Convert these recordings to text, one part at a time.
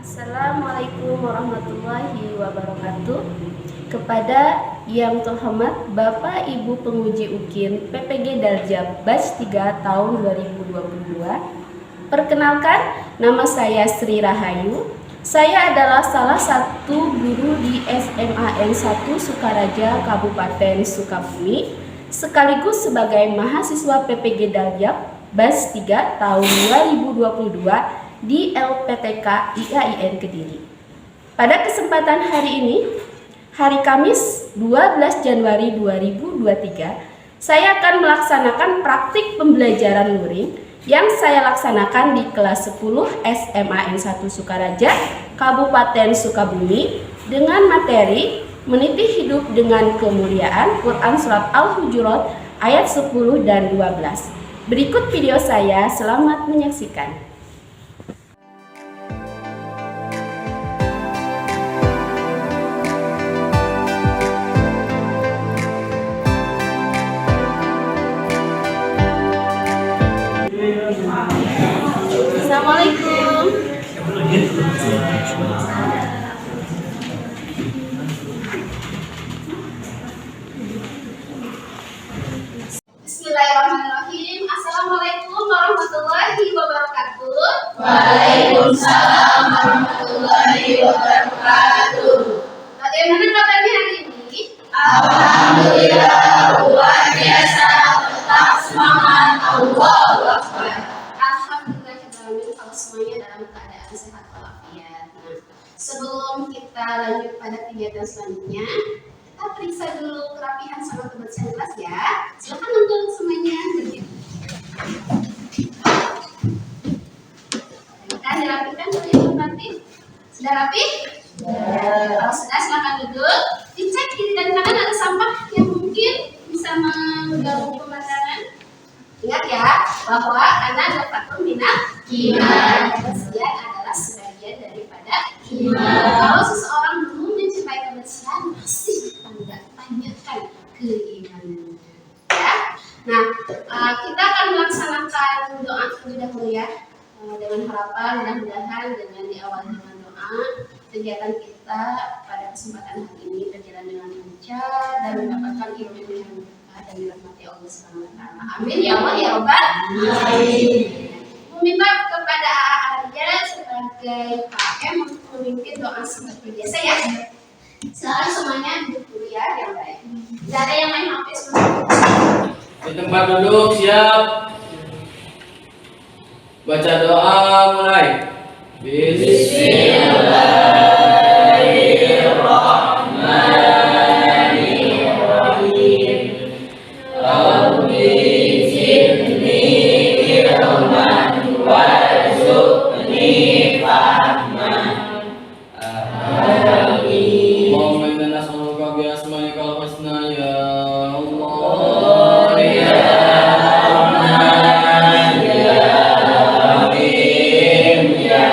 Assalamualaikum warahmatullahi wabarakatuh. Kepada yang terhormat Bapak Ibu Penguji UKIN PPG Daljab Batch 3 tahun 2022. Perkenalkan, nama saya Sri Rahayu. Saya adalah salah satu guru di SMAN 1 Sukaraja Kabupaten Sukabumi, sekaligus sebagai mahasiswa PPG Daljab Batch 3 tahun 2022 di LPTK IAIN Kediri. Pada kesempatan hari ini, hari Kamis 12 Januari 2023, saya akan melaksanakan praktik pembelajaran luring yang saya laksanakan di kelas 10 SMAN 1 Sukaraja Kabupaten Sukabumi dengan materi meniti hidup dengan kemuliaan Quran Surat Al-Hujurat ayat 10 dan 12. Berikut video saya, selamat menyaksikan. Assalamualaikum. Bismillahirrahmanirrahim. Assalamualaikum warahmatullahi wabarakatuh. Waalaikumsalam warahmatullahi wabarakatuh. Bagaimana kabarnya hari ini? Alhamdulillah, luar biasa, tetap semangat, Allahu Akbar. Alhamdulillah, kalau semuanya dalam keadaan sehat walafiat. Nah, sebelum kita lanjut pada kegiatan selanjutnya, kita periksa dulu kerapihan sama kebersihan kelas ya. Silakan untuk semuanya berdiri. Kita dirapikan dulu ya, berarti. Sudah rapi? Kalau sudah, silakan duduk. Dicek kiri dan kanan ada sampah yang mungkin bisa mengganggu pemandangan. Ingat ya, bahwa Anda adalah faktor minat iman. Kebersihan adalah sebagian daripada iman. Kalau seseorang belum mencapai kebersihan, masih tanyakan keimanannya. Ya. Nah, kita akan melaksanakan doa terlebih dahulu ya. Dengan harapan mudah-mudahan dengan diawali dengan doa, kegiatan kita pada kesempatan hari ini berjalan dengan lancar dan mendapatkan ilmu yang berkah dan dirahmati Allah Subhanahu wa taala. Amin ya Allah ya Rabbal alamin. Meminta kepada Arya sebagai KM untuk memimpin doa seperti biasa ya. Silakan semuanya duduk dulu ya, yang baik. Tidak ada yang main HP sebentar. Di tempat duduk, siap. Baca doa mulai. Bismillahirrahmanirrahim. Rabbi zidni ilman warzuqni fahman. Amin. Allahumma inna nas'aluka bi asma'ikal husna ya Allah ya Rahman ya Rahim ya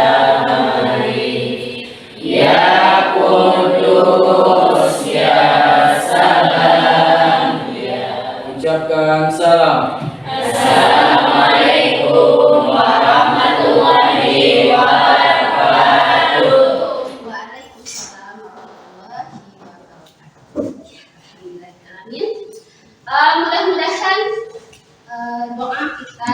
Malik ya Qudus ya Salam ya. Ucapkan salam. Assalamualaikum warahmatullahi wabarakatuh. Waalaikumsalam warahmatullahi wabarakatuh. Ya, alhamdulillahirrahmanirrahim. Mudah-mudahan doa kita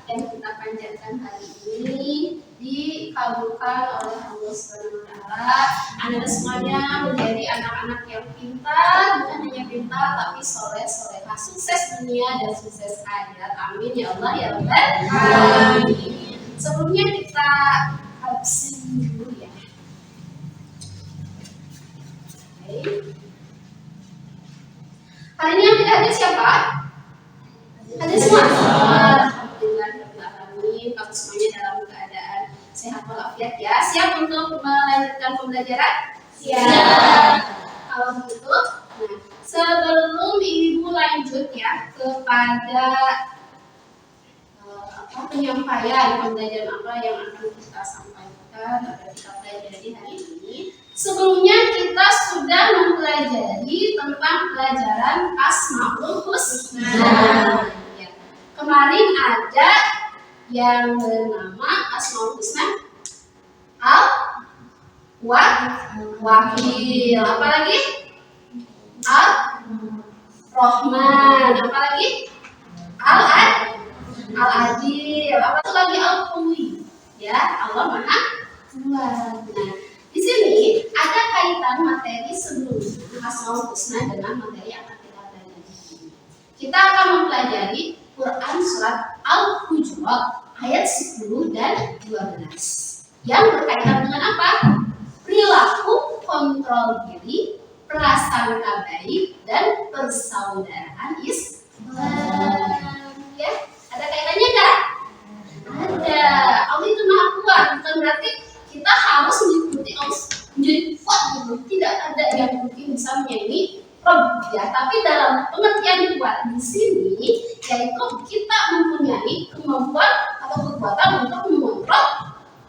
yang kita panjatkan hari ini dikabulkan oleh Allah Subhanahu wa taala. Anda semuanya menjadi anak-anak yang pintar, bukan hanya pintar tapi soleh-solehah, sukses dunia dan sukses akhirat. Amin ya Allah ya Rabbal alamin. Sebelumnya kita absen dulu ya. Oke. Hari ini yang tidak hadir siapa? Hadir semua. Alhamdulillahirrahmanirrahim. Kamu semuanya dalam keadaan sehat walafiat ya. Siap untuk melanjutkan pembelajaran? Siap. Kalau begitu, nah, sebelum ibu lanjut ya kepada penyampaian pembelajaran apa yang akan kita sampaikan pada kita pelajari hari ini. Sebelumnya kita sudah mempelajari tentang pelajaran Asmaul Husna. Ya. Kemarin ada yang bernama Asmaul Husna Wakil. Apa lagi? Al-Rahman. Apa lagi? Al-Adil. Apa tuh lagi? Al-Qawi. Ya, Allah Maha Kuat. Nah, di sini ada kaitan materi sebelum Asmaul Husna dengan materi yang akan kita pelajari. Kita akan mempelajari Quran surat Al-Hujurat ayat 10 dan 12 yang berkaitan dengan apa? Perilaku, kontrol diri, prasangka baik, dan persaudaraan Islam. Ya, ada kaitannya enggak? Ada. Allah itu Maha Kuat, bukan berarti kita harus mengikuti Allah menjadi kuat gitu. Tidak ada yang mungkin bisa menyanyi Rob ya, tapi dalam pengertian kuat di sini yaitu kita mempunyai kemampuan atau kekuatan untuk mengontrol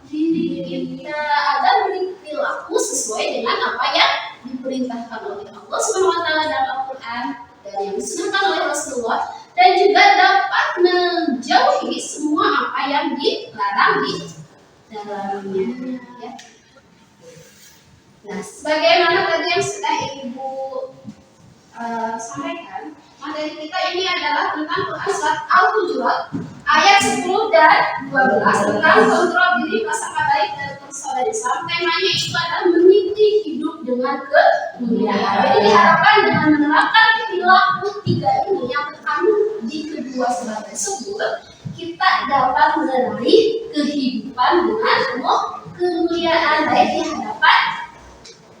diri kita agar berperilaku sesuai dengan apa yang diperintahkan oleh Allah SWT dalam Al-Quran dan yang disunahkan oleh Rasulullah, dan juga dapat menjauhi semua apa yang dilarang di dalamnya. Ya. Nah, sebagaimana tadi yang sudah Ibu sampaikan, materi kita ini adalah tentang Quran surat Al-Hujurat ayat 10 dan 12 tentang kontrol diri, prasangka baik, dan persaudaraan Islam. Temanya itu adalah meniti hidup dengan kemuliaan. Jadi diharapkan dengan menerapkan perilaku tiga ini yang terkandung di kedua surat tersebut, kita dapat meraih kehidupan dengan penuh kemuliaan baik di hadapan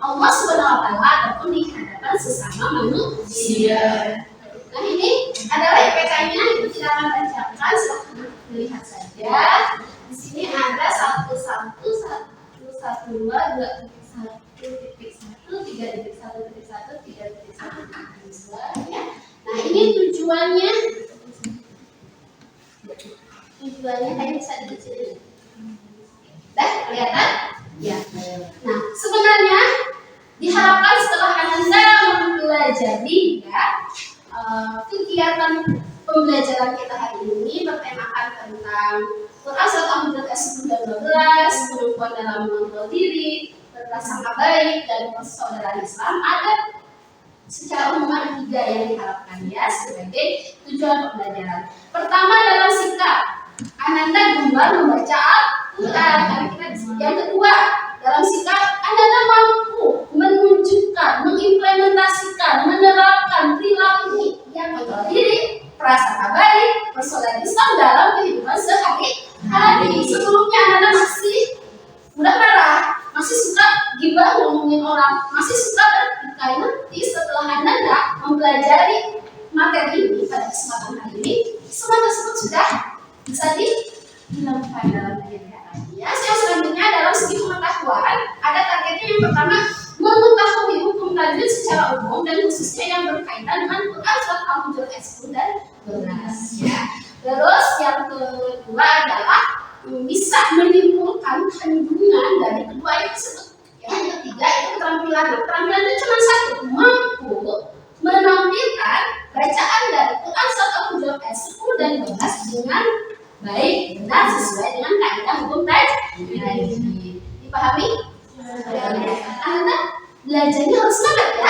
Allah SWT ataupun di hadapan sesama manusia. Nah, ini adalah IPK-nya, itu tidak akan bacakan, silahkan dilihat saja. Di sini ada 1.1.1.2.1.1.1.1.1.1.1 ya. Nah, ini tujuannya kayak bisa dikecilin. Dah kelihatan? Ya. Nah, sebenarnya diharapkan setelah Anda mempelajari ya kegiatan pembelajaran kita hari ini bertemakan tentang Quran surat Al-Hujurat ayat 10 dan 12, kemampuan dalam mengontrol diri, berprasangka baik, dan persaudaraan Islam. Ada secara umum ada 3 yang diharapkan ya sebagai tujuan pembelajaran. Pertama, dalam sikap Ananda gemar membaca Al-Quran. Yang kedua, dalam sikap Ananda mampu menunjukkan, mengimplementasikan, menerapkan perilaku yang kontrol diri, prasangka baik, persaudaraan Islam dalam kehidupan sehari-hari. Sebelumnya Ananda masih mudah marah, masih suka gibah ngomongin orang, masih suka bertikai. Nanti setelah Ananda mempelajari materi ini pada kesempatan hari ini, semua tersebut sudah bisa dilakukan dalam kehidupan. Ya, yang selanjutnya dalam segi pengetahuan ada targetnya. Yang pertama, mengetahui hukum tajwid secara umum dan khususnya yang berkaitan dengan Quran surat Al-Hujurat ayat 10 dan 12 ya. Terus yang kedua adalah bisa menyimpulkan kandungan dari kedua ayat tersebut. Yang ketiga itu keterampilan. Keterampilan itu cuma satu, mampu menampilkan bacaan dari Quran surat Al-Hujurat ayat 10 dan 12 dengan baik, benar, sesuai dengan kaidah hukum tajwid. Dipahami? Anda belajarnya harus semangat ya,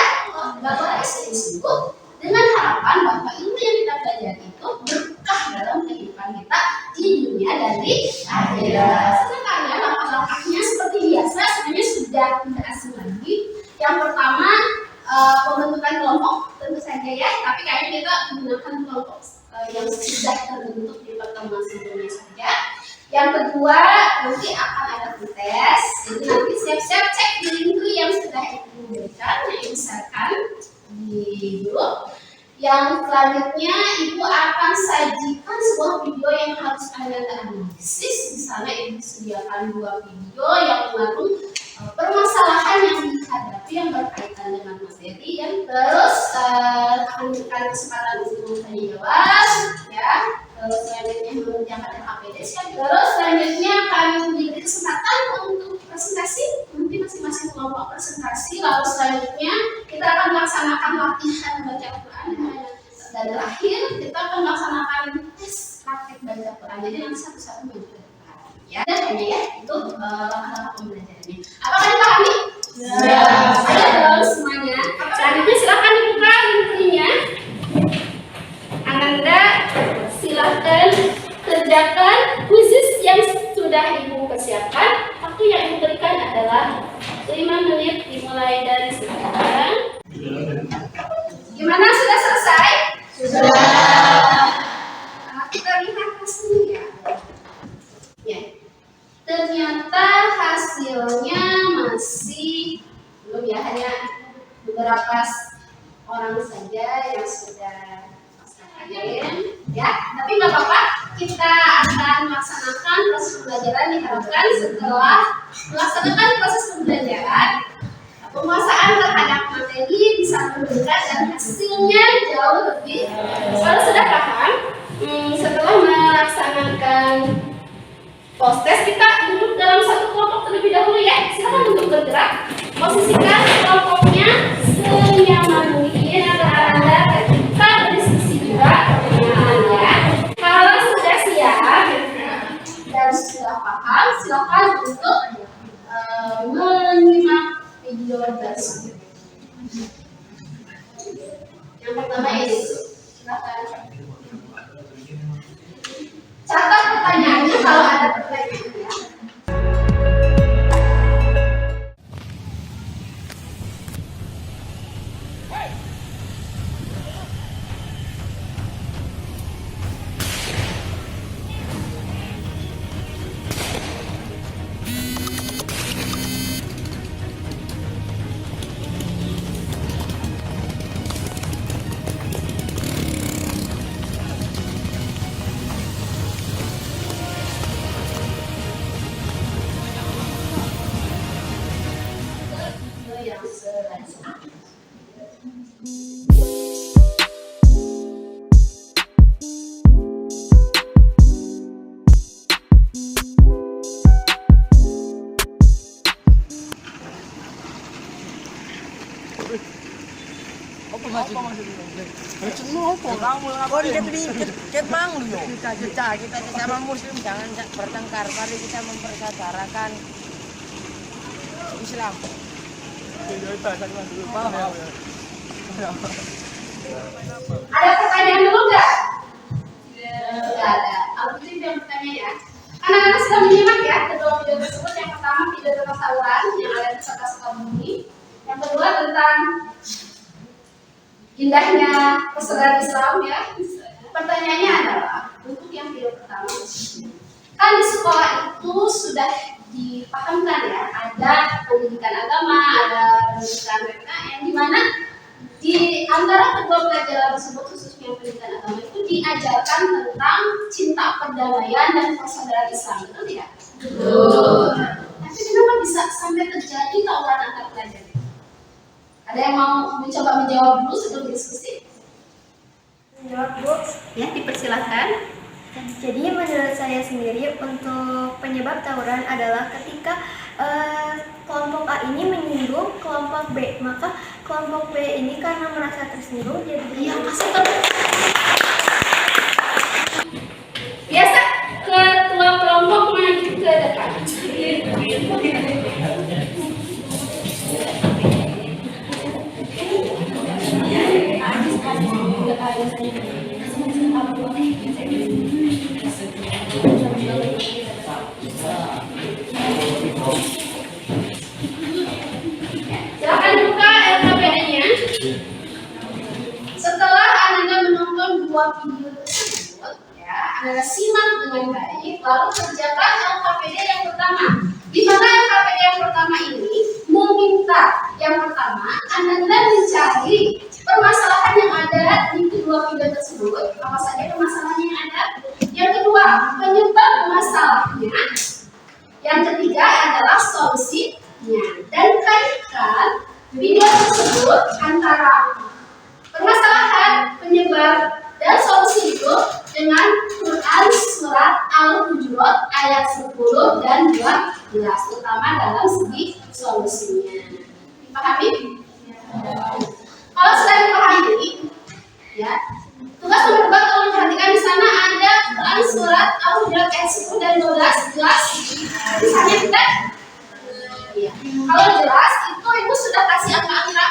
nggak boleh sungguh-sungguh, dengan harapan bahwa ilmu yang kita pelajari itu berkah dalam kehidupan kita di dunia dan di akhirat. Sebenarnya langkah-langkahnya seperti biasa sebenarnya sudah tidak asing lagi. Yang pertama, pembentukan kelompok tentu saja ya, tapi kayaknya kita menggunakan kelompok yang sudah terbentuk di pertemuan sebelumnya saja. Yang kedua, nanti akan ada tes. Jadi nanti siap-siap cek di link yang sudah Ibu berikan, yang misalkan di grup. Yang selanjutnya, Ibu akan sajikan sebuah video yang harus Anda analisis. Di sana Ibu sediakan 2 video yang mengandung permasalahan yang dihadapi yang berkaitan dengan materi, yang terus akan memberikan kesempatan untuk bertanya jawab ya. Terus selanjutnya mengerjakan LHPD, terus selanjutnya akan diberi kesempatan untuk presentasi, nanti masing-masing kelompok presentasi. Lalu selanjutnya kita akan melaksanakan latihan baca Al-Quran, dan terakhir kita akan melaksanakan tes praktek baca Al-Quran. Jadi nanti satu-satu menunjukkan ya, dan hanya ya itu langkah-langkah pembelajarannya. Apakah dipahami? adalah 5 menit dimulai dari sekarang. Gimana, sudah selesai? Sudah. Kita lihat hasilnya. Ya. Ternyata hasilnya masih belum ya, hanya beberapa orang saja yang sudah pasang ya. Tapi nggak apa-apa, kita akan melaksanakan proses pembelajaran. Diharapkan setelah melaksanakan proses pembelajaran, penguasaan terhadap materi bisa meningkat dan hasilnya jauh lebih. Kalau sudah paham, setelah melaksanakan post test, kita duduk dalam satu kelompok terlebih dahulu ya. Silakan untuk bergerak. Posisikan kelompoknya senyaman mungkin agar Anda ketika berdiskusi juga pertanyaannya. Kalau sudah siap dan sudah paham, silakan untuk menyimak video tersebut. Yang pertama ini, silakan. Catat pertanyaannya kalau ada pertanyaannya. Kita sesama muslim jangan bertengkar, mari kita mempersaudarakan Islam. Ada pertanyaan dulu nggak? Tidak ada. Kalau itu yang bertanya ya. Anak-anak sudah menyimak ya kedua video tersebut. Yang pertama video tentang tawuran yang ada di Kota Bumi. Yang kedua tentang indahnya persaudaraan Islam ya. Pertanyaannya adalah untuk yang video pertama, kan di sekolah itu sudah dipahamkan ya, ada pendidikan agama, ada pendidikan PPKN, di mana di antara kedua pelajaran tersebut khususnya pendidikan agama itu diajarkan tentang cinta, perdamaian dan persaudaraan Islam, betul tidak? Betul. Tapi kenapa bisa sampai terjadi tawuran antar pelajar? Ada yang mau mencoba menjawab dulu sebelum diskusi? Menjawab, Bu. Ya, dipersilakan. Jadi menurut saya sendiri untuk penyebab tawuran adalah ketika kelompok A ini menyinggung kelompok B, maka kelompok B ini karena merasa tersinggung jadi Biasa ketua kelompok maju ke depan. Silakan buka LKPN-nya. Setelah Anda menonton dua video tersebut, ya, Anda simak dengan baik, lalu kerjakan LKPD yang pertama. Di mana LKPD yang pertama ini meminta yang pertama Anda mencari permasalahan yang ada di kedua video tersebut. Apa saja permasalahan yang ada? Yang kedua, penyebab masalahnya. Yang ketiga adalah solusinya. Dan kaitkan video tersebut antara permasalahan, penyebab, dan solusi itu dengan Quran surat Al-Hujurat ayat 10 dan 12, terutama dalam segi solusinya. Dipahami? Kalau sudah dipahami, ya, tugas nomor 2 kalau perhatikan di sana ada Quran surat Al-Hujurat ayat 10 dan 12 jelas. Misalnya kita, ya, kalau jelas itu ibu sudah kasih angka-angka,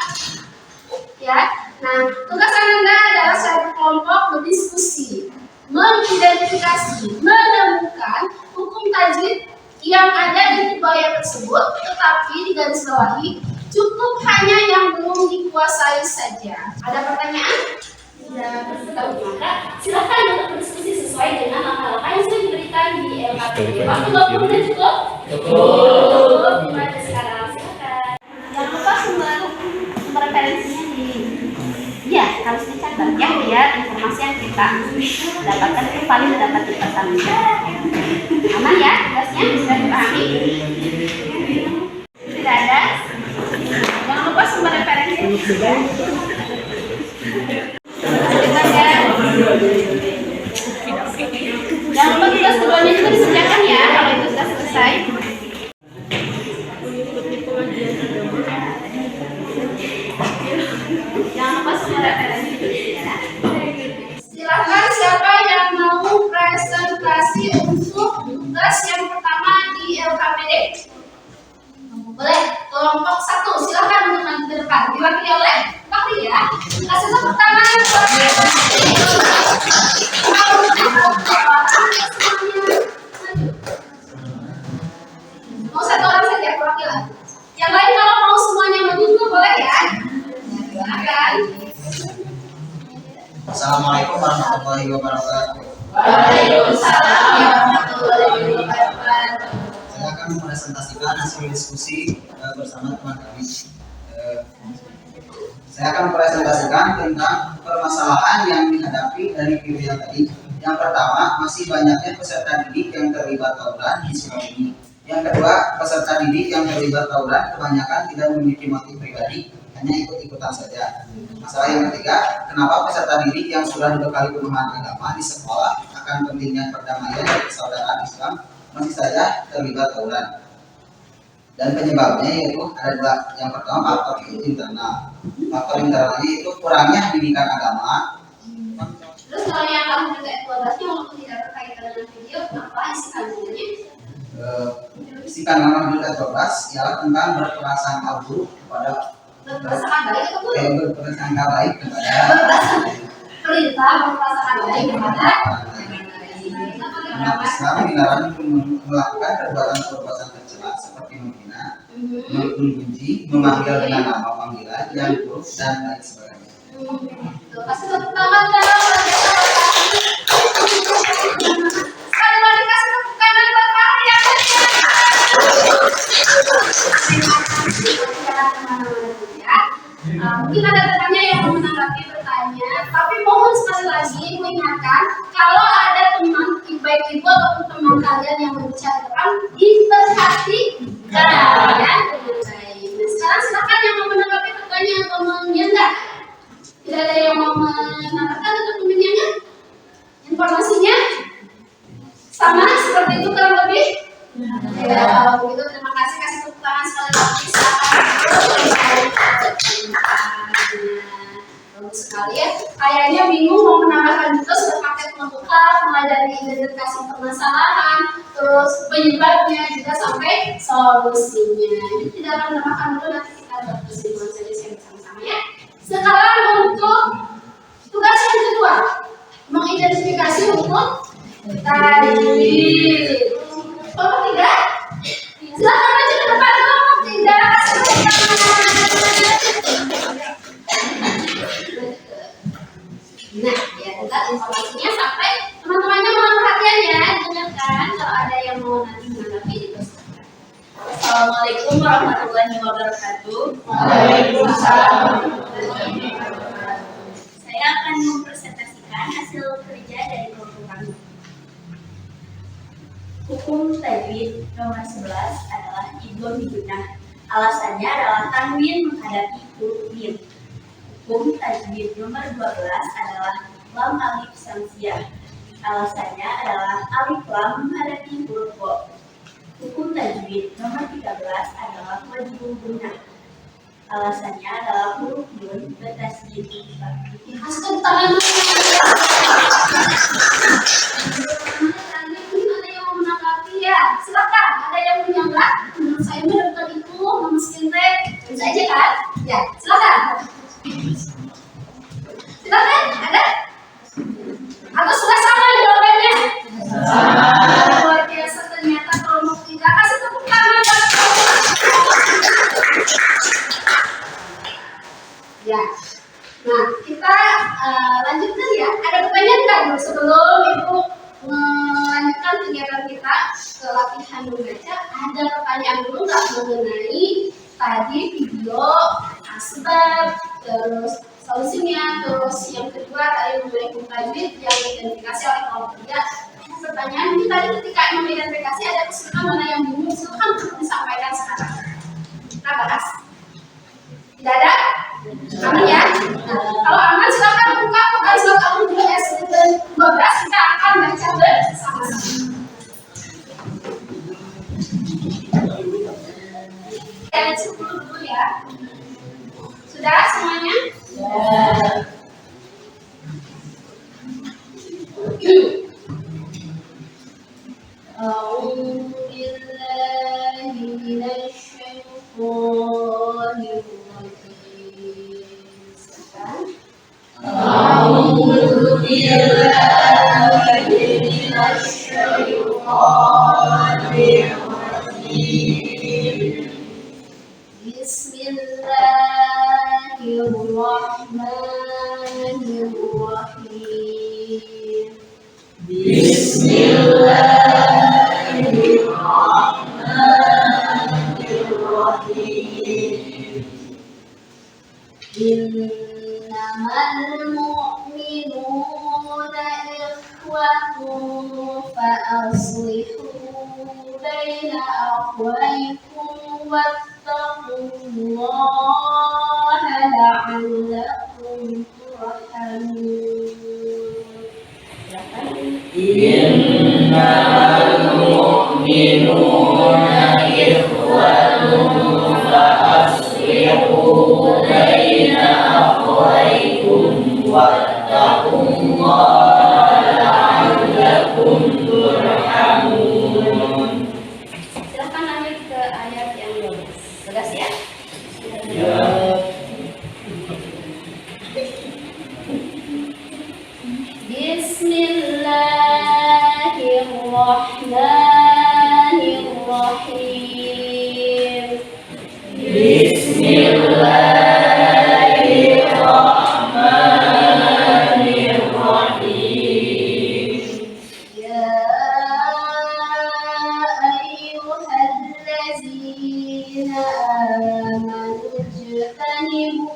ya. Nah, tugas Anda adalah secara kelompok berdiskusi, mengidentifikasi, menemukan hukum tajwid yang ada di kebaya tersebut, tetapi digarisbawahi cukup hanya yang belum dikuasai saja. Ada pertanyaan? Maka silakan untuk berdiskusi sesuai dengan langkah-langkah yang sudah diberikan di LKPD. Waktu 20 menit cukup? Cukup. Gimana sekarang? Silakan. Jangan lupa sumber referensinya ya harus dicatat ya biar informasi yang kita dapatkan itu paling dapat dipertanggungjawabkan. Aman ya tugasnya? Sudah dipahami? Tidak ada? Jangan lupa sumber referensinya. Jangan lupa tugas keduanya juga disediakan ya kalau itu sudah selesai. Jangan lupa semua referensi ya. Silakan siapa yang mau presentasi untuk tugas yang pertama di LKPD. Boleh, kelompok 1 silakan untuk maju ke depan. Diwakili oleh Pak Ria. Kasih tepuk tangan yang luar biasa. Mau 1 orang saja perwakilan. Yang lain kalau mau semuanya maju juga boleh ya. Silakan. Assalamualaikum warahmatullahi wabarakatuh. Waalaikumsalam warahmatullahi wabarakatuh. Saya akan mempresentasikan hasil diskusi bersama teman kami. Saya akan mempresentasikan tentang permasalahan yang dihadapi dari video yang tadi. Yang pertama, masih banyaknya peserta didik yang terlibat tawuran di sekolah ini. Yang kedua, peserta didik yang terlibat tawuran kebanyakan tidak memiliki motif pribadi, hanya ikut-ikutan saja. Masalah yang ketiga, kenapa peserta didik yang sudah dibekali pemahaman agama di sekolah akan pentingnya perdamaian dan persaudaraan Islam masih saja terlibat tawuran. Dan penyebabnya yaitu ada 2. Yang pertama, faktor internal. Faktor internalnya itu kurangnya pendidikan agama. Terus kalau yang kamu juga 12-nya walaupun tidak berkaitan dengan video, apa isi kandungannya? Isi kandungan Mahmud 12 ialah tentang berprasangka buruk kepada Berprasangka baik atau buruk? berprasangka baik kepada Perintah berprasangka baik kepada umat Islam dilarang melakukan perbuatan tercela seperti menghina, membenci, memanggil dengan nama panggilan yang buruk dan lain sebagainya. Tuh, kasih tepuk tangan dalam sekali lagi kasih tepuk tangan buat Fahri yang mungkin ada temannya yang mau menanggapi bertanya, tapi mohon sekali lagi mengingatkan kalau ada teman baik ibu ataupun teman kalian yang berbicara diperhatikan ya dengan baik. Nah, sekarang silakan yang mau menanggapi pertanyaan atau menyanggah. Tidak ada yang mau menambahkan atau menyanggah? Informasinya sama seperti itu kurang lebih? Ya, kalau begitu terima kasih, kasih tepuk tangan sekali lagi. Bagus sekali ya. Kayaknya bingung mau menambahkan juga sudah paket pembuka, mulai dari identifikasi permasalahan, terus penyebabnya juga sampai solusinya. Ini tidak akan menambahkan dulu, nanti kita berkesimpulan saja bersama-sama ya. Sekarang untuk tugas yang kedua, mengidentifikasi hukum tadi. Kelompok 3, silakan maju ke depan. Kelompok 3, nah, ya tetap informasinya sampai teman-temannya mohon perhatian ya, dengarkan kalau ada yang mau nanti menanggapi dipersilakan. Assalamualaikum warahmatullahi wabarakatuh. Waalaikumsalam. Saya akan mempresentasikan hasil kerja dari kelompok kami. Hukum tajwid nomor 11 adalah idgham bigunnah. Alasannya adalah tanwin menghadapi huruf mim. Hukum tajwid nomor 12 adalah lam alif samsiah. Alasannya adalah alif lam menghadapi huruf bo. Hukum tajwid nomor 13 adalah wajibul gunnah. Alasannya adalah huruf nun bertasydid. Kasih tangan. Ada yang mau menanggapi ya? Silakan. Ada yang menyanggah? Menurut saya dokter itu memiskin teh bisa aja kan? Ya, silakan. Silakan. Ada? Atau sudah sama jawabannya? Luar biasa ternyata kelompok 3 mengenai tadi video asbab, terus solusinya, terus yang kedua tadi mengenai mubajir yang diidentifikasi oleh kelompok 3. Pertanyaan ini tadi ketika mengidentifikasi ada kesulitan mana yang bingung, silakan untuk disampaikan sekarang. Kita bahas. Tidak ada? Aman ya? Nah, kalau aman silakan buka silakan buka S12, kita akan baca bersama-sama. Ayat 10 dulu ya. Sudah semuanya? أعوذ بالله من الشيطان الرجيم. أعوذ بالله من الشيطان الرجيم. بسم الله الرحمن الرحيم. بسم الله الرحمن الرحيم. إنما المؤمنون إخوة فأصلحوا بين أخويكم واتقوا الله لعلكم ترحمون. إنما المؤمنون إخوة فأصلحوا بين أخويكم واتقوا الله لعلكم ترحمون. Silakan lanjut ke ayat yang 12. Tegas ya? Ya. Bismillahirrahmanirrahim. Bismillahirrahmanirrahim. Ya ayyuhallazina amanu ijtanibu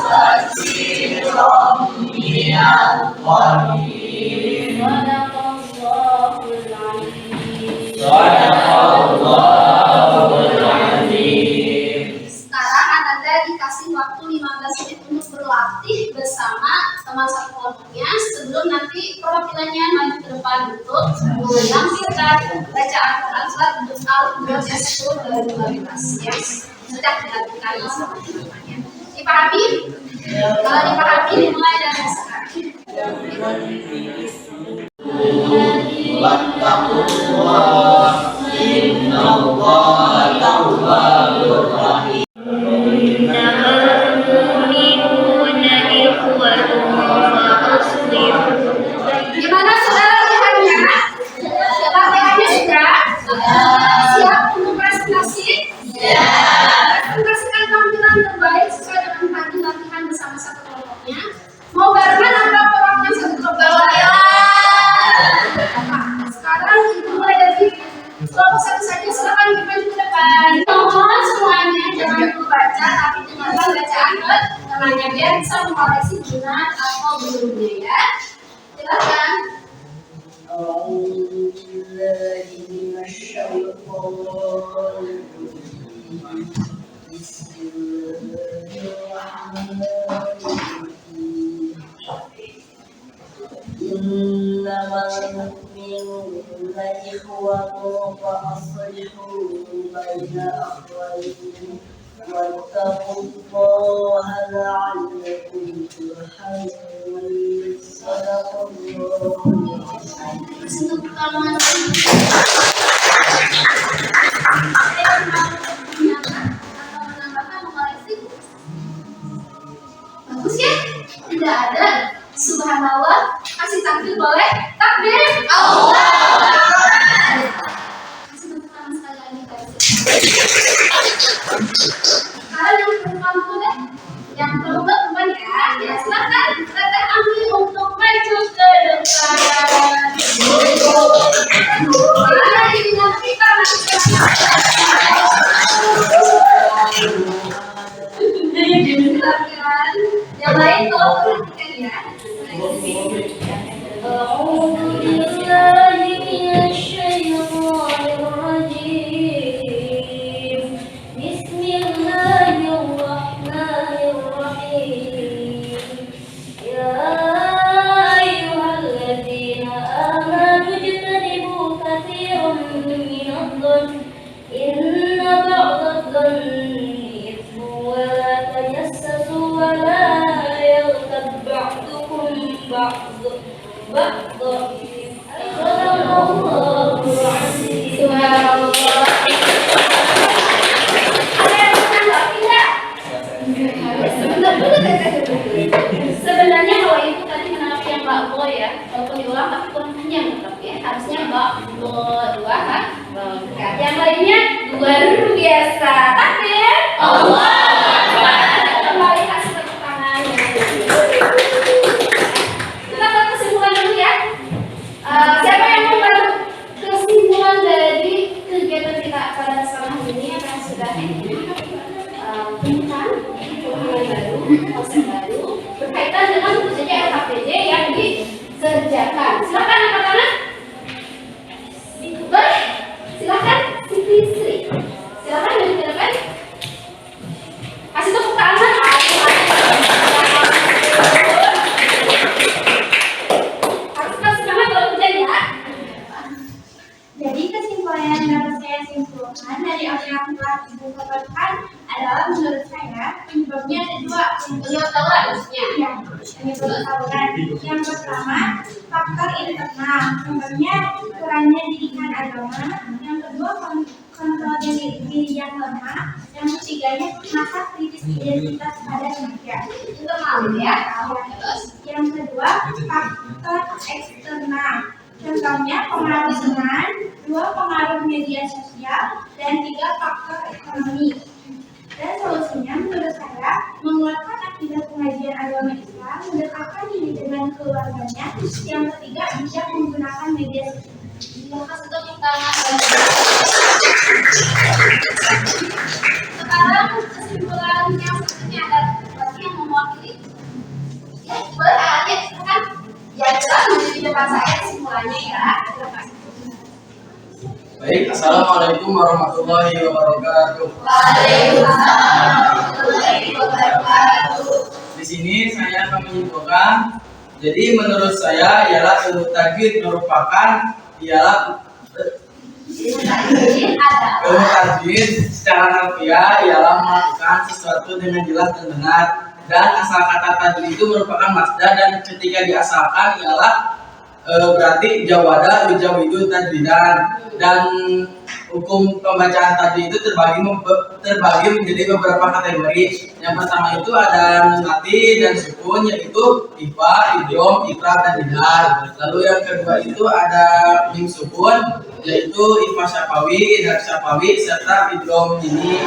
katsiran minadh-dhanni. Sekarang Anda dikasih waktu 15 menit untuk berlatih bersama teman satu kelompoknya sebelum nanti perwakilannya maju ke depan untuk menampilkan bacaan Quran surat Al-Qur'an 10 yang sudah dilakukan bersama teman-temannya. Dipahami? Kalau dipahami dimulai dari sekarang. Gimana saudara lihatnya? Latihannya sudah? Siap untuk presentasi? Presentasikan tampilan terbaik sesuai dengan tadi latihan bersama satu kelompoknya. Mau barengan atau perwakilan satu kelompok? Sekarang kita mulai dari kelompok satu saja. Silakan maju ke depan. Mohon semuanya jangan lupa baca, tapi dengarkan bacaan temannya biar bisa mengoreksi benar atau belumnya ya. Silakan. أعوذ بالله من الشيطان الرجيم. بسم الله الرحمن الرحيم. إنما المؤمنون إخوة فأصلحوا بين أخويكم واتقوا الله لعلكم ترحمون. صدق الله Untuk pertolongan bagus ya? Tidak ada. Subhanallah. Kasih takbir boleh? Takbir. Allah. Kasih tepuk tangan sekali lagi. Yang terlibat teman ya. Ya silakan Teteh Ami untuk maju ke depan. Mari dengan kita silakan. Yang lain tolong perhatikan ya. أعوذ بالله من الشيطان الرجيم بسم الله الرحمن الرحيم يا أيها الذين آمنوا اجتنبوا كثيرا من الظن إن بعض الظن إثم ولا تجسسوا ولا يغتب بعضكم بعضا Sebenarnya kalau itu tadi menangkap yang bakbo ya, walaupun diulang tapi kurang panjang tetap ya. Harusnya bakbo dua kan? Yang lainnya luar biasa. Takbir. Allah. Kembali kasih tepuk tangan. Kita buat kesimpulan dulu ya. Siapa yang mau baru kesimpulan dari kegiatan kita pada sekarang ini yang sudah tentang hubungan baru, konsep baru berkaitan dengan tentunya LKPD yang dikerjakan. Silakan yang pertama. Baik, silakan Siti Sri. Silakan dari ke depan. Kasih tepuk tangan. Harus kasih semangat kalau hujan ya. Jadi kesimpulan yang dapat saya simpulkan dari apa yang telah Ibu paparkan adalah menurut saya penyebabnya ada dua. Beliau tahu harusnya. Ya, penyebab tawuran. Yang pertama, faktor internal, contohnya kurangnya didikan agama. Yang kedua, kontrol diri yang lemah. Yang ketiganya, masa kritis identitas pada manusia. Internal ya. Terus Yang kedua, faktor eksternal. Contohnya pengaruh teman, dua pengaruh media sosial, dan tiga faktor ekonomi. Dan solusinya menurut saya menguatkan akidah pengajian agama Islam, mendekatkan diri dengan keluarganya. Yang ketiga, bijak menggunakan media sosial. terima kasih tepuk tangan. Sekarang kesimpulan yang selanjutnya ada lagi yang mewakili. Ya, berarti silakan. Ya jelas di depan saya kesimpulannya ya. Silakan. Baik, assalamualaikum warahmatullahi wabarakatuh. Waalaikumsalam warahmatullahi wabarakatuh. Di sini saya akan menyimpulkan. Jadi menurut saya ialah ilmu tajwid merupakan ilmu tajwid secara harfiah ialah melakukan sesuatu dengan jelas dan benar. Dan asal kata tajwid itu merupakan masdar dan ketika diasalkan ialah berarti jawada yujawidu tajwidan. Dan hukum pembacaan tajwid itu terbagi menjadi beberapa kategori. Yang pertama itu ada nun mati dan sukun, yaitu ifa, idgham, ikrab dan idhar. Lalu yang kedua itu ada mim sukun, yaitu ifa syafawi, idhar syafawi serta idgham ini.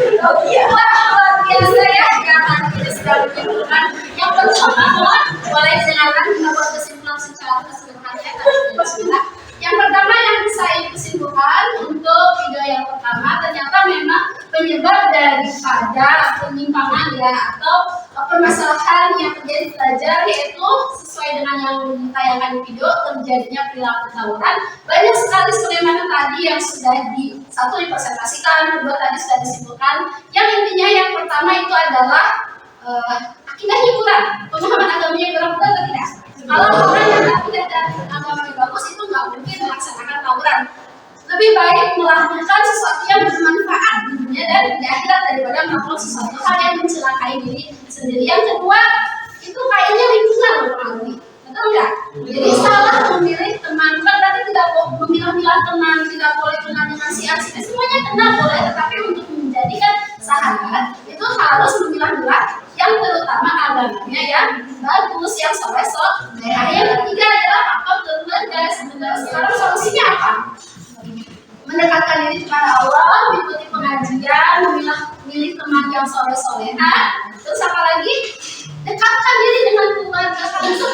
Luar biasa ya, karena kita sudah menyimpulkan. Yang pertama, boleh dengarkan kita buat kesimpulan secara keseluruhan ya. Yang pertama yang bisa ibu simpulkan untuk video yang pertama, ternyata memang penyebab daripada penyimpangan ya atau permasalahan yang terjadi di pelajar, yaitu sesuai dengan yang ditayangkan di video, terjadinya perilaku tawuran. Banyak sekali sebagaimana tadi yang sudah satu dipresentasikan, kedua tadi sudah disimpulkan. Yang intinya yang pertama itu adalah akidahnya kurang, pemahaman agamanya kurang, betul atau tidak? Kalau orang yang akidah dan agamanya bagus itu nggak mungkin melaksanakan tawuran. Lebih baik melakukan sesuatu yang bermanfaat di dunia dan di akhirat daripada melakukan sesuatu hal yang mencelakai diri sendiri. Yang kedua itu kayaknya lingkungan mempengaruhi, betul nggak? Jadi salah memilih teman, bukan berarti tidak memilah-milah teman, tidak boleh kenal dengan si A, semuanya kenal boleh, tetapi untuk menjadikan sahabat itu harus memilah-milah yang terutama agamanya yang bagus, yang soleh. Yang ketiga adalah faktor keluarga. Sebenarnya sekarang solusinya apa? Mendekatkan diri kepada teman yang soleh-soleha. Terus apa lagi? Dekatkan diri dengan keluarga kalian.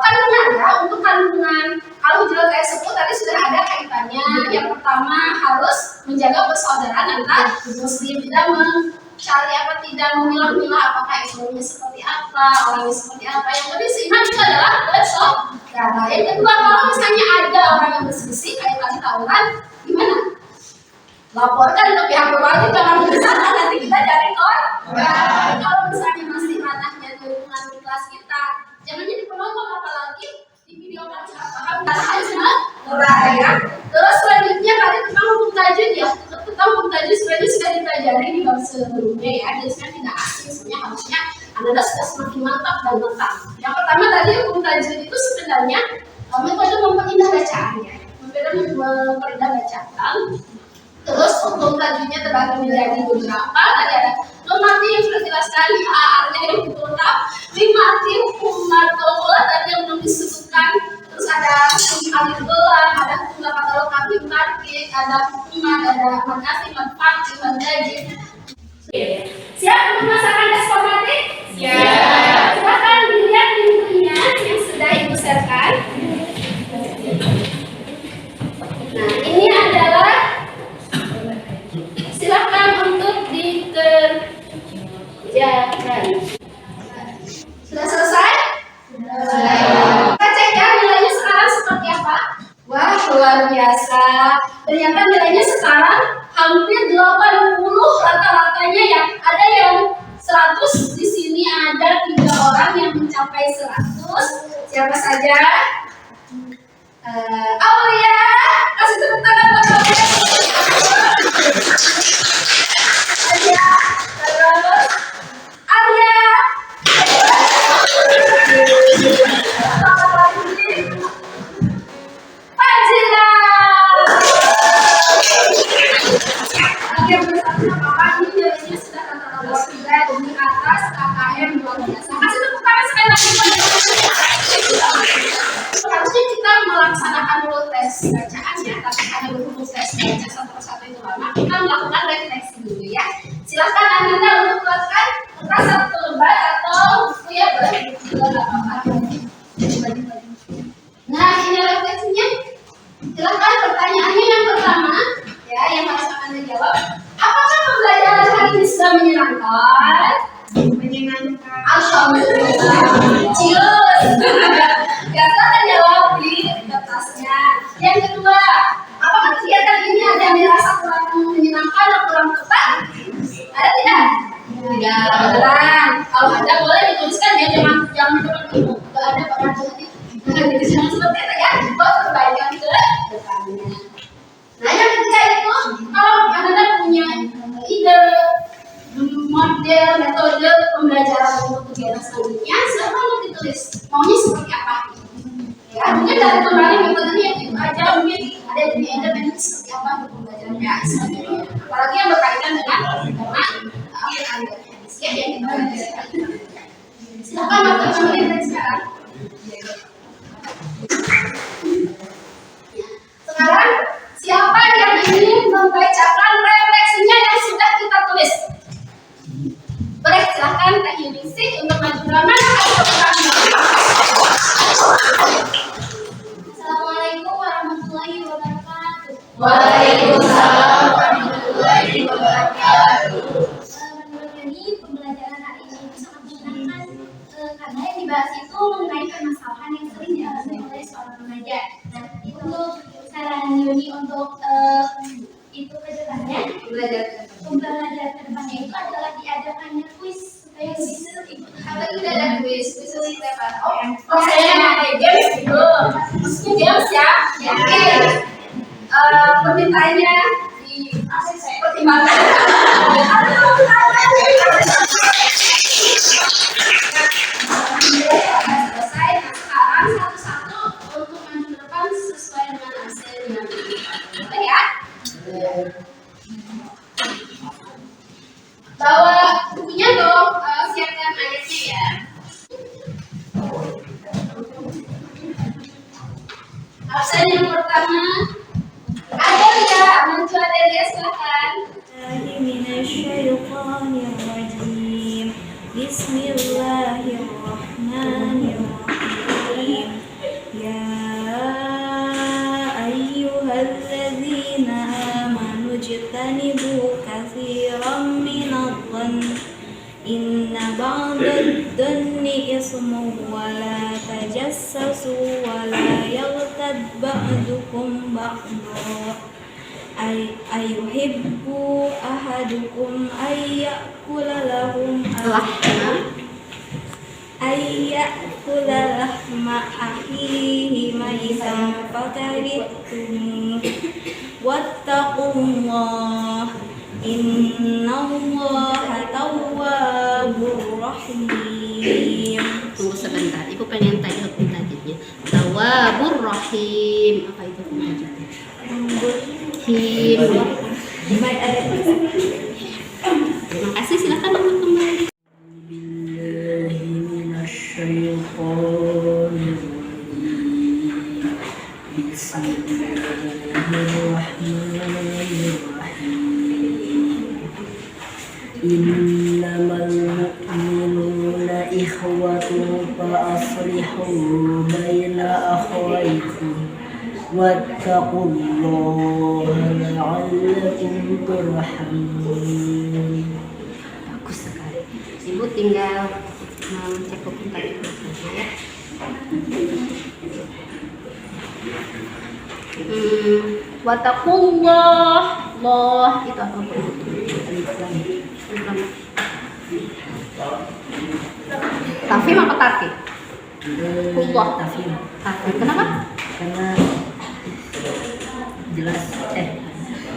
Kandungan ya, untuk kandungan. Kalau hijrah tersebut tadi sudah ada kaitannya. Yang pertama harus menjaga persaudaraan antar muslim, tidak mencari apa, tidak memilah-milah apakah Islamnya seperti apa, orangnya seperti apa. Yang penting seiman itu adalah bersaudara. Yang kedua, kalau misalnya ada orang yang berselisih kayak tadi tawuran, gimana? Laporkan ke pihak berwajib, jangan membesarkan nanti kita cari korban. Kalau misalnya masih ranahnya lingkungan di kelas kita, jangan jadi penonton, apalagi di video kan paham karena hanya ya. Terus selanjutnya tadi tentang hukum tajwid ya, tentang hukum tajwid sebenarnya sudah dipelajari di bab sebelumnya ya, jadi sebenarnya tidak asing, sebenarnya harusnya Anda sudah semakin mantap dan lengkap. Yang pertama tadi hukum tajwid itu sebenarnya metode memperindah bacaannya, memperindah bacaan. Terus hukum tajwidnya terbagi menjadi beberapa. Tadi ada normatif yang sudah jelaskan, artinya yang lengkap. Limatif, hukum martola tadi yang belum disebutkan. Terus ada hukum alif belang, ada hukum katalog kafir markik, ada hukum ada makasih, manfaat, manfaat. Siap untuk melaksanakan tes formatif? Siap. Silakan dilihat bukunya yang sudah Ibu share-kan. Nah, ini adalah silakan untuk dikerjakan. Sudah selesai? Sudah. Kita cek ya nilainya sekarang seperti apa? Wah, luar biasa. Ternyata nilainya sekarang hampir 80 rata-ratanya ya. Ada yang 100, di sini ada 3 orang yang mencapai 100. Siapa saja? Aulia, kasih tepuk tangan buat Aulia. Alia, terus Alia. Fajila. Oke, bersama Bapak ini nilainya sudah rata-rata sudah di atas KKM luar biasa. Kasih tepuk tangan sekali lagi. Harusnya kita melaksanakan dulu tes bacaan ya, tapi karena berhubung tes baca satu persatu itu lama, kita melakukan refleksi dulu ya. Silakan Anda untuk melakukan kertas satu lembar atau buku ya, boleh nggak apa-apa. Nah, ini refleksinya. Silakan pertanyaannya yang pertama ya, yang harus Anda jawab. Apakah pembelajaran hari ini sudah menyenangkan? Menyenangkan. Alhamdulillah. Cius. Kata kan jawab di kertasnya. Yang kedua, apakah kegiatan ini ada yang dirasa kurang menyenangkan atau kurang tepat? Ada tidak? Tidak. Kalau ada boleh dituliskan ya, jangan depan ibu. Kalau ada pada hati, jangan seperti itu ya. Buat perbaikan ke depannya. Nah, yang ketiga itu, kalau Anda punya ide, model, metode pembelajaran untuk kegiatan selanjutnya, silakan ditulis. Maunya seperti apa? Ya, mungkin dari kemarin metodenya yang itu aja, mungkin ada metode seperti apa untuk pembelajarannya selanjutnya. Apalagi yang berkaitan dengan tema Al-Quran dan hadis ya, yang kita belajar. Silakan waktu menit sekarang. Sekarang siapa yang ingin membacakan refleksinya yang sudah kita tulis? Boleh silahkan Teh Yuningsih untuk maju drama. Assalamualaikum warahmatullahi wabarakatuh. Waalaikumsalam warahmatullahi wabarakatuh. Menurut kami pembelajaran hari ini itu sangat menyenangkan karena yang dibahas itu mengenai permasalahan yang sering dialami oleh seorang remaja. Nah, untuk saran Yuni untuk itu ke depannya, pembelajaran ke depannya itu adalah diadakannya kuis supaya bisa ikut. Atau tidak ada kuis seperti apa? Oh, saya ada games gitu. Maksudnya games ya? Ya. Permintaannya dipertimbangkan. Selesai. Nah, sekarang satu-satu untuk maju ke depan sesuai dengan hasilnya. Boleh ya? Bawa bukunya dong, siapkan ayatnya ya. Absen yang pertama Adelia, maju Adelia silakan. Minasyaitonir Bismillahirrahmanirrahim. Ya ayyuhalladzina amanu ijtanibu katsiran minadh-dhanni inna ba'dadh-dhanni ismun wa la tajassasu wa la yaghtab ba'dukum ba'dha ayuhibbu ahadukum ayyakula lahma akhihi maitan fakarihtum wattaqullah innallaha tawwabur rahim. Tunggu sebentar, Ibu pengen tanya hukum tajwidnya. Tawwabur rahim. Apa itu hukum tajwidnya? Him. Terima kasih, silakan untuk kembali. Innamal mu'minuna ikhwatun fa aslihu baina akhawaykum wattaqullaha la'allakum turhamun. Bagus sekali. Ibu tinggal cek hukum tajwid saja ya. Wattaqullah, Allah itu apa bu? Tafim apa tarkib? Allah. Tafim. Tafim. Kenapa? Karena jelas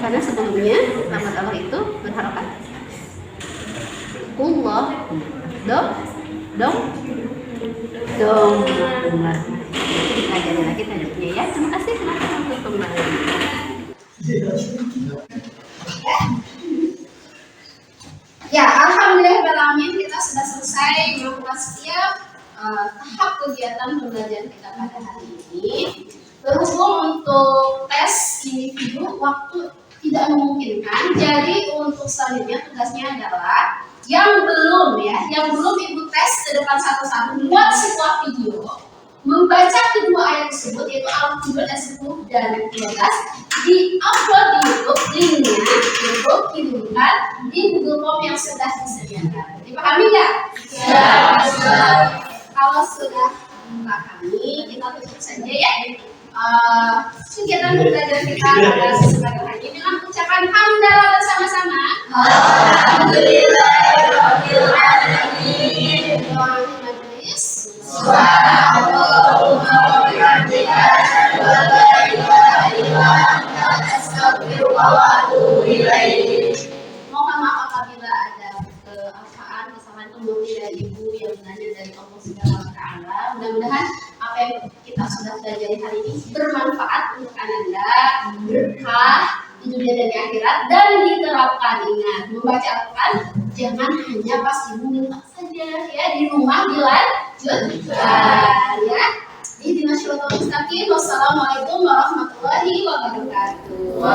Karena sebelumnya lafaz Allah itu berharokat Allah dong. Kita ajarin lagi tajwidnya ya. Terima kasih, silakan untuk kembali. Ya, alhamdulillah kita sudah selesai melakukan setiap tahap kegiatan pembelajaran kita pada hari ini. Berhubung untuk tes individu waktu tidak memungkinkan, jadi untuk selanjutnya tugasnya adalah yang belum ibu tes ke depan satu-satu, buat sebuah video membaca kedua ayat tersebut, yaitu Al-Qur'an ayat 10 dan 12, di-upload di YouTube, linknya untuk dikirimkan di Google Form yang sudah disediakan. Dipahami nggak? Kalau sudah dipahami, kita tutup saja ya kegiatan belajar kita pada kesempatan hari ini dengan ucapan hamdalah bersama-sama. Alhamdulillahirabbil alamin. Doa majelis. Subhanallahumma wa bihamdika asyhadu an la ilaha illa anta astaghfiruka wa atubu ilaik. Mohon maaf apabila ada kesalahan kemudi dari ibu yang belajar dari Allah Subhanahu wa taala. Mudah-mudahan apa yang kita sudah pelajari hari ini bermanfaat untuk Anda, berkah di dunia dan di akhirat, dan diterapkan. Ingat, membaca Al-Quran jangan hanya pas ibu minta saja ya, di rumah dilanjutkan ya. Ihdinas siratal mustaqim. Wassalamualaikum warahmatullahi wabarakatuh.